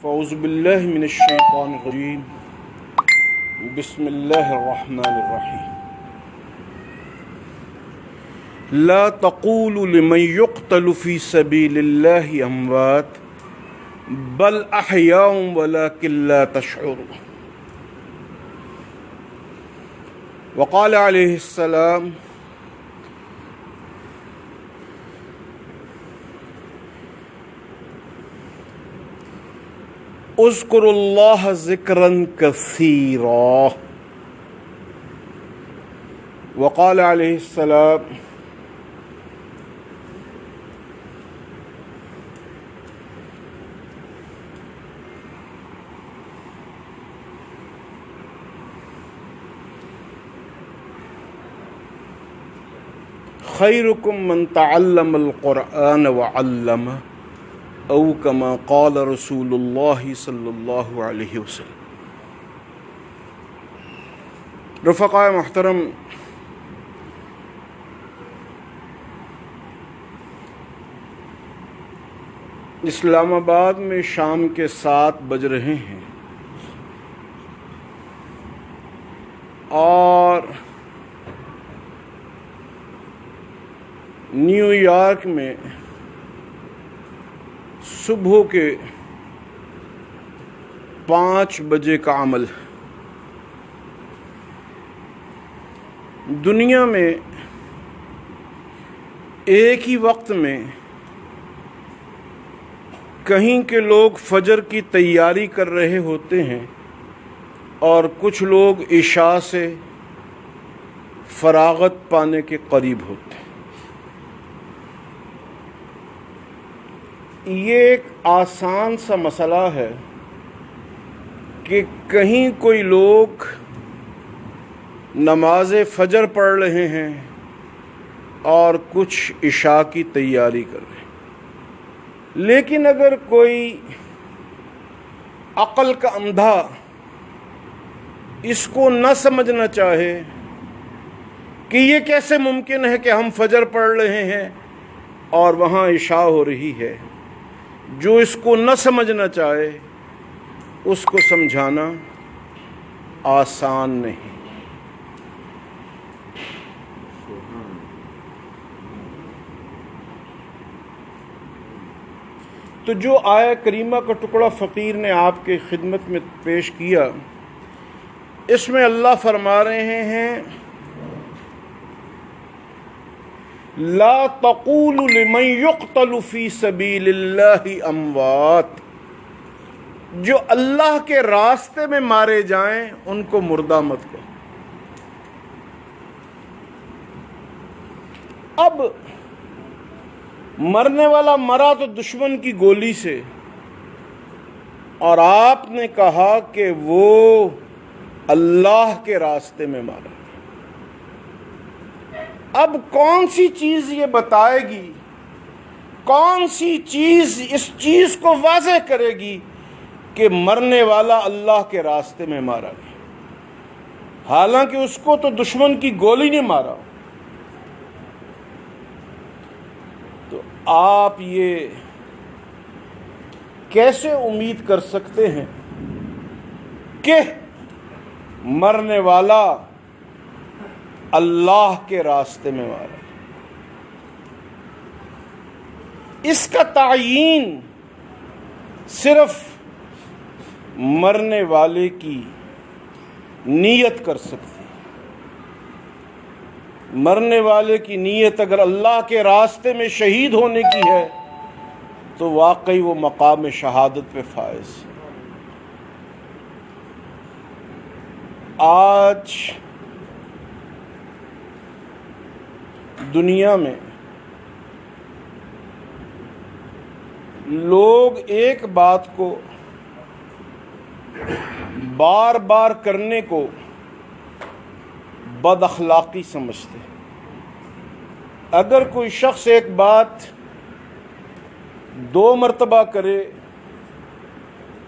فاعوذ باللہ من الشیطان الرجیم بسم اللہ الرحمن الرحیم لا تقولوا لمن يقتل في سبيل الله اموات بل احیاء ولكن لا تشعرون وقال علیہ السلام اذکر اللہ ذکرا کثیرا وقال علیہ السلام خیرکم من تعلم القرآن وعلمہ او کما قال رسول اللہ صلی اللہ علیہ وسلم۔ رفقائے محترم، اسلام آباد میں شام کے 7 بج رہے ہیں اور نیو یارک میں صبح کے 5 بجے کا عمل ہے۔ دنیا میں ایک ہی وقت میں کہیں کے لوگ فجر کی تیاری کر رہے ہوتے ہیں اور کچھ لوگ عشاء سے فراغت پانے کے قریب ہوتے ہیں۔ یہ ایک آسان سا مسئلہ ہے کہ کہیں کوئی لوگ نماز فجر پڑھ رہے ہیں اور کچھ عشاء کی تیاری کر رہے ہیں، لیکن اگر کوئی عقل کا اندھا اس کو نہ سمجھنا چاہے کہ یہ کیسے ممکن ہے کہ ہم فجر پڑھ رہے ہیں اور وہاں عشاء ہو رہی ہے، جو اس کو نہ سمجھنا چاہے اس کو سمجھانا آسان نہیں۔ تو جو آیہ کریمہ کا ٹکڑا فقیر نے آپ کے خدمت میں پیش کیا، اس میں اللہ فرما رہے ہیں لا تقولوا لمن يقتل في سبيل الله اموات، جو اللہ کے راستے میں مارے جائیں ان کو مردہ مت کہو۔ اب مرنے والا مرا تو دشمن کی گولی سے، اور آپ نے کہا کہ وہ اللہ کے راستے میں مارا۔ اب کون سی چیز یہ بتائے گی، کون سی چیز اس چیز کو واضح کرے گی کہ مرنے والا اللہ کے راستے میں مارا گیا، حالانکہ اس کو تو دشمن کی گولی نے مارا۔ تو آپ یہ کیسے امید کر سکتے ہیں کہ مرنے والا اللہ کے راستے میں مارا؟ اس کا تعیین صرف مرنے والے کی نیت کر سکتی ہے۔ مرنے والے کی نیت اگر اللہ کے راستے میں شہید ہونے کی ہے تو واقعی وہ مقام شہادت پہ فائز۔ آج دنیا میں لوگ ایک بات کو بار بار کرنے کو بد اخلاقی سمجھتے ہیں۔ اگر کوئی شخص ایک بات 2 مرتبہ کرے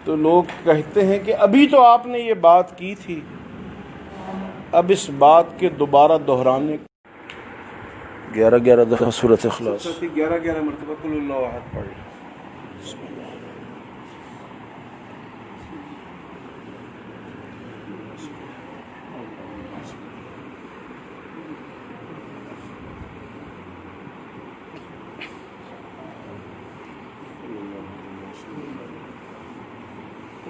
تو لوگ کہتے ہیں کہ ابھی تو آپ نے یہ بات کی تھی، اب اس بات کے دوبارہ دہرانے 11 دفعہ سورۃ اخلاص 11 مرتبہ قل اللہ احد پڑھ لیں۔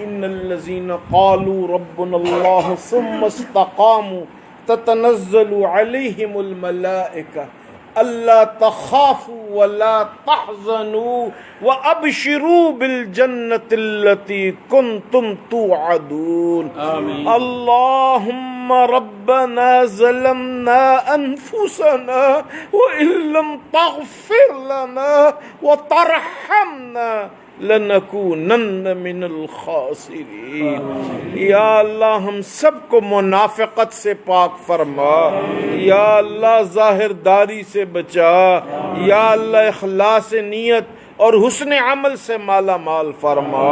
ان الذين قالوا ربنا الله ثم استقاموا تتنزل عليهم الملائكة ألا تخافوا ولا تحزنوا وأبشروا بالجنة التي كنتم توعدون. آمين. اللهم ربنا ظلمنا أنفسنا وإن لم تغفر لنا وترحمنا لنکونن من الخاسرین. یا اللہ ہم سب کو منافقت سے پاک فرما. یا اللہ ظاہر داری سے بچا. یا اللہ اخلاص نیت اور حسن عمل سے مالا مال فرما.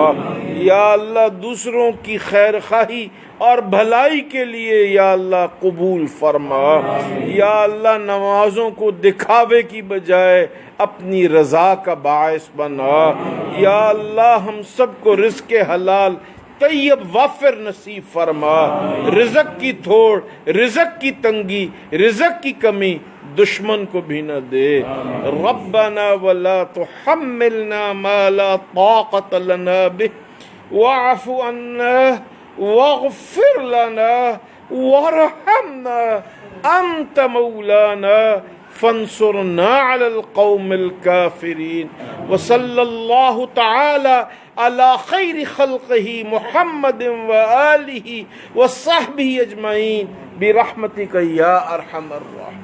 یا اللہ دوسروں کی خیر خواہی اور بھلائی کے لیے یا اللہ قبول فرما. یا اللہ نمازوں کو دکھاوے کی بجائے اپنی رضا کا باعث بنا. یا اللہ ہم سب کو رزق حلال طیب وافر نصیب فرما. رزق کی تھوڑ، رزق کی تنگی، رزق کی کمی دشمن کو بھی نہ دے. ربنا ولا تحملنا ما لا طاقت لنا به واعف عنا واغفر لنا وارحمنا انت مولانا فانصرنا على القوم الكافرين. وصلى الله تعالى على خير خلقه محمد وآله وصحبه أجمعين برحمتك يا أرحم الراحمين.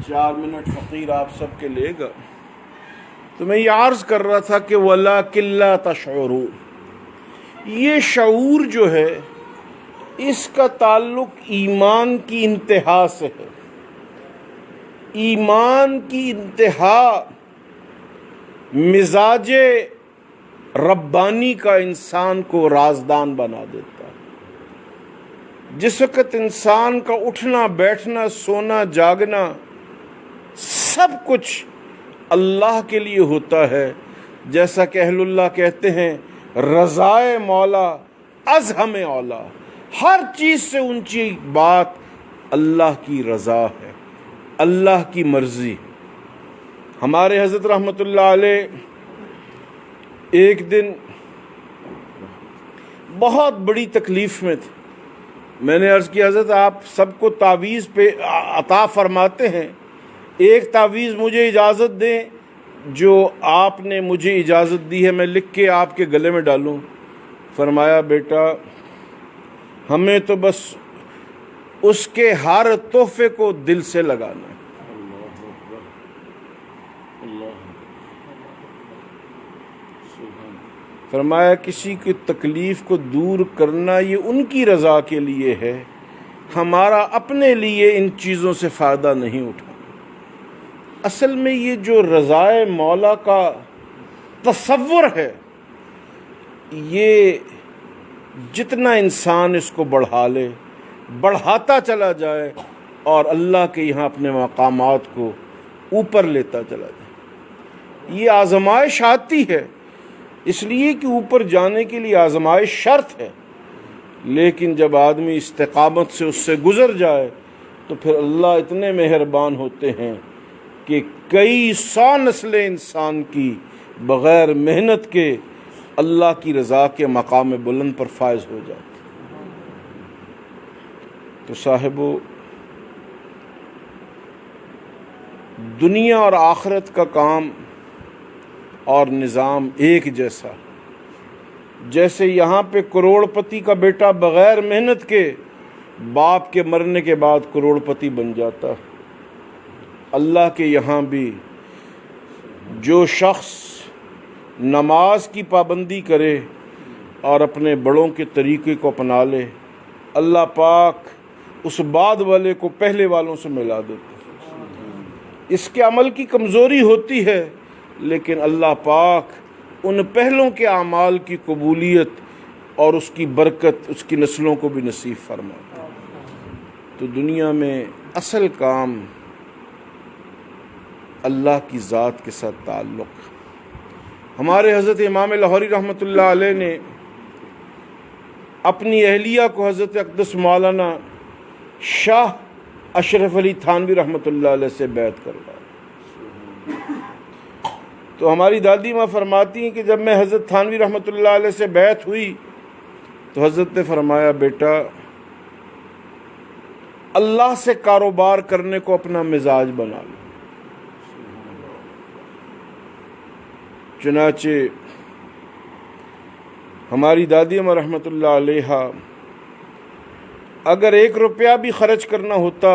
4 منٹ فقیر آپ سب کے لے گا. تو میں یہ عرض کر رہا تھا کہ وَلَٰكِن لَا تَشْعُرُوا، یہ شعور جو ہے اس کا تعلق ایمان کی انتہا سے ہے. ایمان کی انتہا مزاج ربانی کا انسان کو رازدان بنا دیتا ہے. جس وقت انسان کا اٹھنا بیٹھنا سونا جاگنا سب کچھ اللہ کے لیے ہوتا ہے، جیسا کہ اہل اللہ کہتے ہیں رضائے مولا از ہمیں اولا، ہر چیز سے اونچی بات اللہ کی رضا ہے، اللہ کی مرضی. ہمارے حضرت رحمۃ اللہ علیہ ایک دن بہت بڑی تکلیف میں تھے. میں نے عرض کیا حضرت آپ سب کو تعویذ پہ عطا فرماتے ہیں، ایک تعویذ مجھے اجازت دیں جو آپ نے مجھے اجازت دی ہے، میں لکھ کے آپ کے گلے میں ڈالوں. فرمایا بیٹا ہمیں تو بس اس کے ہر تحفے کو دل سے لگانا ہے. فرمایا کسی کی تکلیف کو دور کرنا یہ ان کی رضا کے لیے ہے، ہمارا اپنے لیے ان چیزوں سے فائدہ نہیں اٹھانا. اصل میں یہ جو رضائے مولا کا تصور ہے، یہ جتنا انسان اس کو بڑھا لے، بڑھاتا چلا جائے اور اللہ کے یہاں اپنے مقامات کو اوپر لیتا چلا جائے. یہ آزمائش آتی ہے اس لیے کہ اوپر جانے کے لیے آزمائش شرط ہے، لیکن جب آدمی استقامت سے اس سے گزر جائے تو پھر اللہ اتنے مہربان ہوتے ہیں کہ کئی 100 نسلیں انسان کی بغیر محنت کے اللہ کی رضا کے مقام بلند پر فائز ہو جاتی. تو صاحبو، دنیا اور آخرت کا کام اور نظام ایک جیسا. جیسے یہاں پہ کروڑ پتی کا بیٹا بغیر محنت کے باپ کے مرنے کے بعد کروڑ پتی بن جاتا، اللہ کے یہاں بھی جو شخص نماز کی پابندی کرے اور اپنے بڑوں کے طریقے کو اپنا لے، اللہ پاک اس بعد والے کو پہلے والوں سے ملا دیتا. اس کے عمل کی کمزوری ہوتی ہے، لیکن اللہ پاک ان پہلوں کے اعمال کی قبولیت اور اس کی برکت اس کی نسلوں کو بھی نصیب فرماتا. تو دنیا میں اصل کام اللہ کی ذات کے ساتھ تعلق. ہمارے حضرت امام لاہوری رحمۃ اللہ علیہ نے اپنی اہلیہ کو حضرت اقدس مولانا شاہ اشرف علی تھانوی رحمۃ اللہ علیہ سے بیعت کروایا. تو ہماری دادی ماں فرماتی ہیں کہ جب میں حضرت تھانوی رحمۃ اللہ علیہ سے بیعت ہوئی تو حضرت نے فرمایا بیٹا اللہ سے کاروبار کرنے کو اپنا مزاج بنا لو. چنانچہ ہماری دادی ماں رحمۃ اللہ علیہ اگر 1 روپیہ بھی خرچ کرنا ہوتا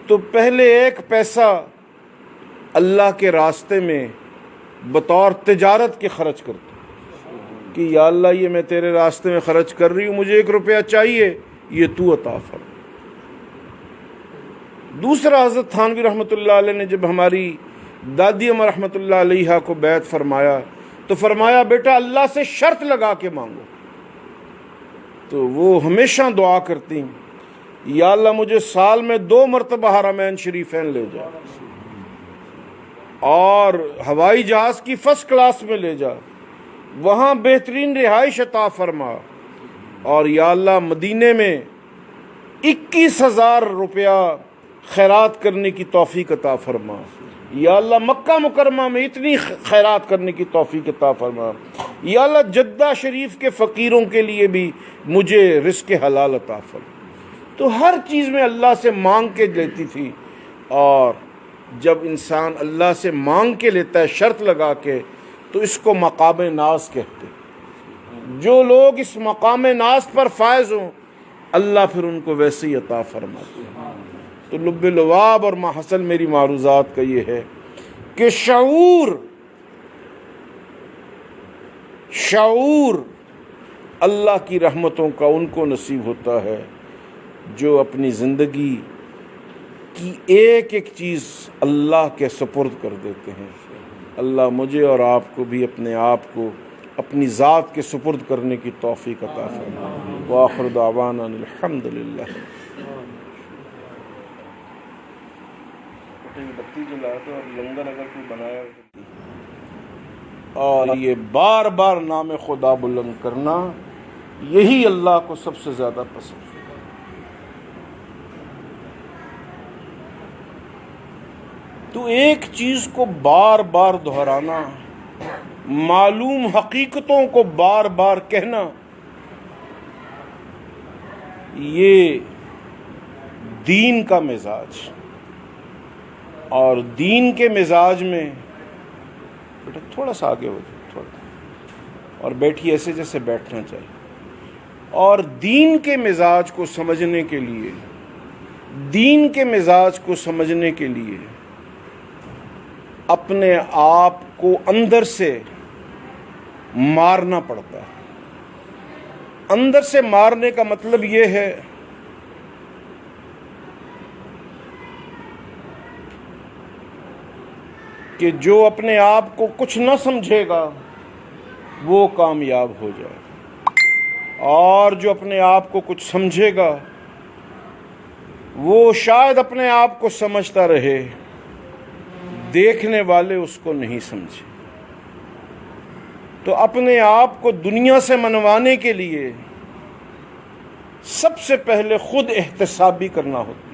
تو پہلے 1 پیسہ اللہ کے راستے میں بطور تجارت کے خرچ کرتا کہ یا اللہ یہ میں تیرے راستے میں خرچ کر رہی ہوں، مجھے 1 روپیہ چاہیے، یہ تو عطا فرما. دوسرا حضرت تھانوی رحمۃ اللہ علیہ نے جب ہماری دادی اماں رحمۃ اللہ علیہ کو بیعت فرمایا تو فرمایا بیٹا اللہ سے شرط لگا کے مانگو. تو وہ ہمیشہ دعا کرتی یا اللہ مجھے سال میں 2 مرتبہ حرمین شریفین لے جا اور ہوائی جہاز کی فرسٹ کلاس میں لے جا، وہاں بہترین رہائش عطا فرما، اور یا اللہ مدینے میں 21,000 روپیہ خیرات کرنے کی توفیق عطا فرما، یا اللہ مکہ مکرمہ میں اتنی خیرات کرنے کی توفیق عطا فرما، یا اللہ جدہ شریف کے فقیروں کے لیے بھی مجھے رزق حلال عطا فرما. تو ہر چیز میں اللہ سے مانگ کے لیتی تھی. اور جب انسان اللہ سے مانگ کے لیتا ہے شرط لگا کے تو اس کو مقام ناز کہتے. جو لوگ اس مقام ناز پر فائز ہوں اللہ پھر ان کو ویسے ہی عطا فرماتے ہیں. تو لب لباب اور ماحصل میری معروضات کا یہ ہے کہ شعور اللہ کی رحمتوں کا ان کو نصیب ہوتا ہے جو اپنی زندگی کی ایک ایک چیز اللہ کے سپرد کر دیتے ہیں۔ اللہ مجھے اور آپ کو بھی اپنے آپ کو اپنی ذات کے سپرد کرنے کی توفیق عطا فرمائے۔ وآخر دعوانا الحمدللہ۔ بتی جلا تو اور لنگر اگر کوئی بنایا اور یہ بار بار نام خدا بلند کرنا، یہی اللہ کو سب سے زیادہ پسند ہے۔ تو ایک چیز کو بار بار دہرانا، معلوم حقیقتوں کو بار بار کہنا، یہ دین کا مزاج۔ اور دین کے مزاج میں بیٹا تھوڑا سا آگے ہو جائے، تھوڑا، اور بیٹھی ایسے جیسے بیٹھنا چاہیے۔ اور دین کے مزاج کو سمجھنے کے لیے، دین کے مزاج کو سمجھنے کے لیے اپنے آپ کو اندر سے مارنا پڑتا ہے۔ اندر سے مارنے کا مطلب یہ ہے کہ جو اپنے آپ کو کچھ نہ سمجھے گا وہ کامیاب ہو جائے، اور جو اپنے آپ کو کچھ سمجھے گا وہ شاید اپنے آپ کو سمجھتا رہے، دیکھنے والے اس کو نہیں سمجھے۔ تو اپنے آپ کو دنیا سے منوانے کے لیے سب سے پہلے خود احتسابی کرنا ہوتا ہے۔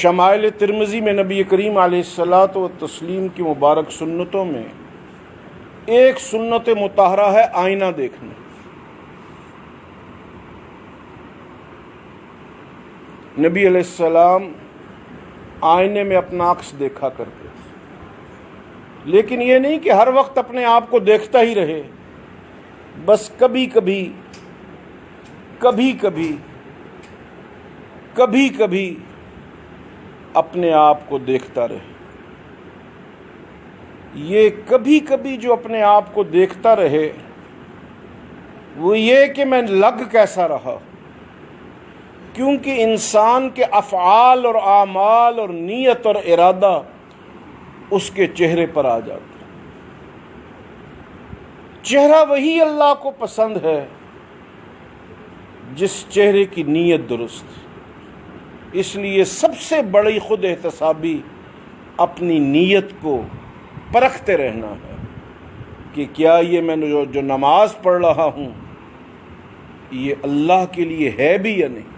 شمائل ترمذی میں نبی کریم علیہ الصلاۃ والتسلیم کی مبارک سنتوں میں ایک سنت مطہرہ ہے آئینہ دیکھنا۔ نبی علیہ السلام آئینے میں اپنا عکس دیکھا کرتے تھے، لیکن یہ نہیں کہ ہر وقت اپنے آپ کو دیکھتا ہی رہے، بس کبھی کبھی اپنے آپ کو دیکھتا رہے۔ یہ کبھی کبھی جو اپنے آپ کو دیکھتا رہے وہ یہ کہ میں لگ کیسا رہا، کیونکہ انسان کے افعال اور اعمال اور نیت اور ارادہ اس کے چہرے پر آ جاتا ہے۔ چہرہ وہی اللہ کو پسند ہے جس چہرے کی نیت درست۔ اس لیے سب سے بڑی خود احتسابی اپنی نیت کو پرکھتے رہنا ہے کہ کیا یہ میں جو نماز پڑھ رہا ہوں یہ اللہ کے لیے ہے بھی یا نہیں۔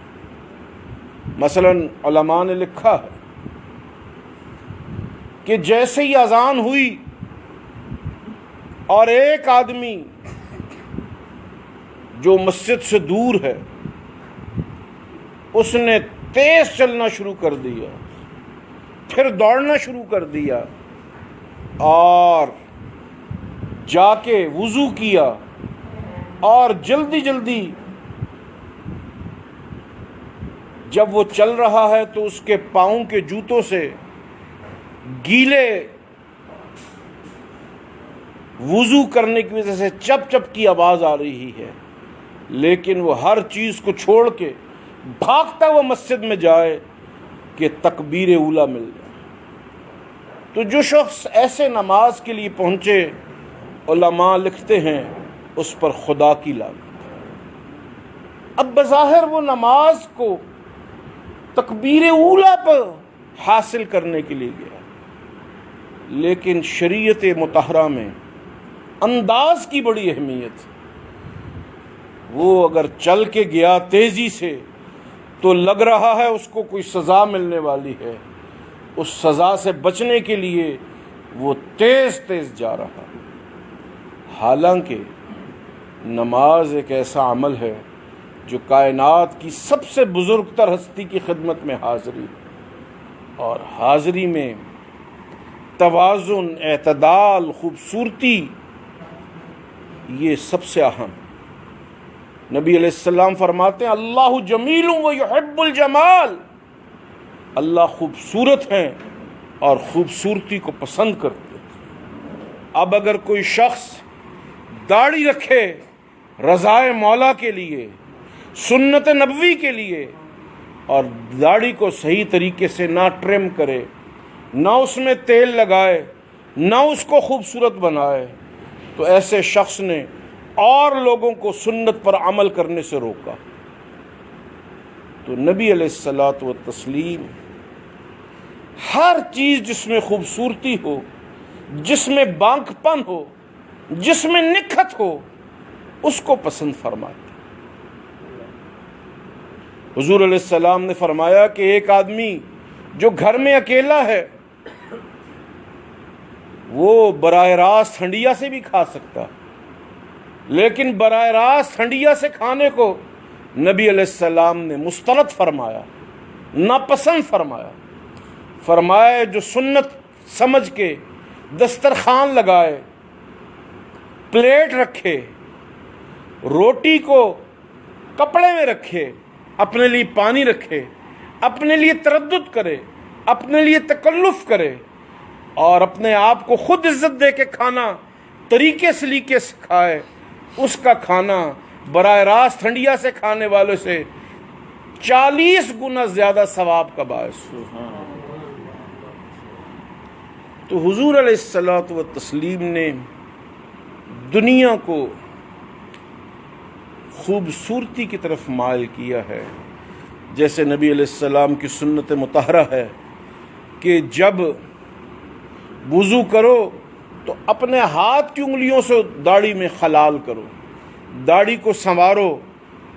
مثلا علماء نے لکھا ہے کہ جیسے ہی اذان ہوئی اور ایک آدمی جو مسجد سے دور ہے اس نے تیز چلنا شروع کر دیا، پھر دوڑنا شروع کر دیا، اور جا کے وضو کیا، اور جلدی جب وہ چل رہا ہے تو اس کے پاؤں کے جوتوں سے گیلے وضو کرنے کی وجہ سے چپ چپ کی آواز آ رہی ہے، لیکن وہ ہر چیز کو چھوڑ کے بھاگتا وہ مسجد میں جائے کہ تکبیر اولیٰ مل جائے۔ تو جو شخص ایسے نماز کے لیے پہنچے، علماء لکھتے ہیں اس پر خدا کی لعنت۔ اب بظاہر وہ نماز کو تکبیر اولیٰ پر حاصل کرنے کے لیے گیا، لیکن شریعت مطہرہ میں انداز کی بڑی اہمیت۔ وہ اگر چل کے گیا تیزی سے تو لگ رہا ہے اس کو کوئی سزا ملنے والی ہے، اس سزا سے بچنے کے لیے وہ تیز جا رہا ہے۔ حالانکہ نماز ایک ایسا عمل ہے جو کائنات کی سب سے بزرگ تر ہستی کی خدمت میں حاضری، اور حاضری میں توازن، اعتدال، خوبصورتی، یہ سب سے اہم۔ نبی علیہ السلام فرماتے ہیں اللہ جمیل و یحب الجمال، اللہ خوبصورت ہیں اور خوبصورتی کو پسند کرتے ہیں۔ اب اگر کوئی شخص داڑھی رکھے رضائے مولا کے لیے، سنت نبوی کے لیے، اور داڑھی کو صحیح طریقے سے نہ ٹرم کرے، نہ اس میں تیل لگائے، نہ اس کو خوبصورت بنائے، تو ایسے شخص نے اور لوگوں کو سنت پر عمل کرنے سے روکا۔ تو نبی علیہ الصلاۃ والتسلیم ہر چیز جس میں خوبصورتی ہو، جس میں بانک پن ہو، جس میں نکھت ہو، اس کو پسند فرماتے۔ حضور علیہ السلام نے فرمایا کہ ایک آدمی جو گھر میں اکیلا ہے وہ براہ راست ہنڈیا سے بھی کھا سکتا، لیکن براہ راست ہنڈیا سے کھانے کو نبی علیہ السلام نے مسترد فرمایا، ناپسند فرمایا۔ فرمایا جو سنت سمجھ کے دسترخوان لگائے، پلیٹ رکھے، روٹی کو کپڑے میں رکھے، اپنے لیے پانی رکھے، اپنے لیے تردد کرے، اپنے لیے تکلف کرے، اور اپنے آپ کو خود عزت دے کے کھانا طریقے سلیقے سے کھائے، اس کا کھانا براہ راست ہنڈیا سے کھانے والے سے 40 گنا زیادہ ثواب کا باعث ہو۔ تو حضور علیہ الصلاۃ والتسلیم نے دنیا کو خوبصورتی کی طرف مائل کیا ہے، جیسے نبی علیہ السلام کی سنت مطہرہ ہے کہ جب وضو کرو تو اپنے ہاتھ کی انگلیوں سے داڑھی میں خلال کرو، داڑھی کو سنوارو،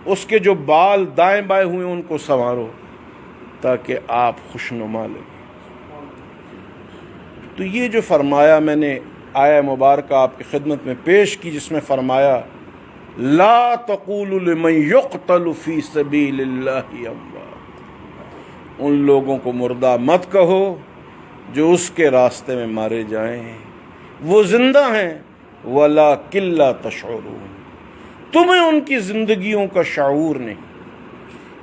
اس کے جو بال دائیں بائیں ہوئے ان کو سنوارو تاکہ آپ خوشنما لگیں۔ تو یہ جو فرمایا میں نے آیہ مبارکہ آپ کی خدمت میں پیش کی، جس میں فرمایا لا تقولوا لمن یقتل فی سبیل اللہ اموات، ان لوگوں کو مردہ مت کہو جو اس کے راستے میں مارے جائیں، وہ زندہ ہیں وَلَٰكِن لَّا تَشْعُرُونَ، تمہیں ان کی زندگیوں کا شعور نہیں۔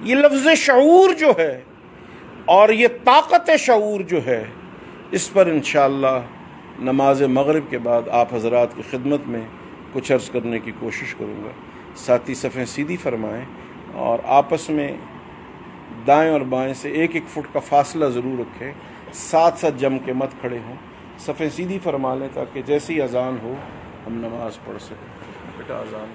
یہ لفظ شعور جو ہے اور یہ طاقت شعور جو ہے، اس پر انشاءاللہ نماز مغرب کے بعد آپ حضرات کی خدمت میں کچھ عرض کرنے کی کوشش کروں گا۔ ساتھی صفیں سیدھی فرمائیں اور آپس میں دائیں اور بائیں سے 1-1 فٹ کا فاصلہ ضرور رکھیں، ساتھ ساتھ جم کے مت کھڑے ہوں، صفیں سیدھی فرما لیں تاکہ جیسی اذان ہو ہم نماز پڑھ سکیں۔ بیٹا اذان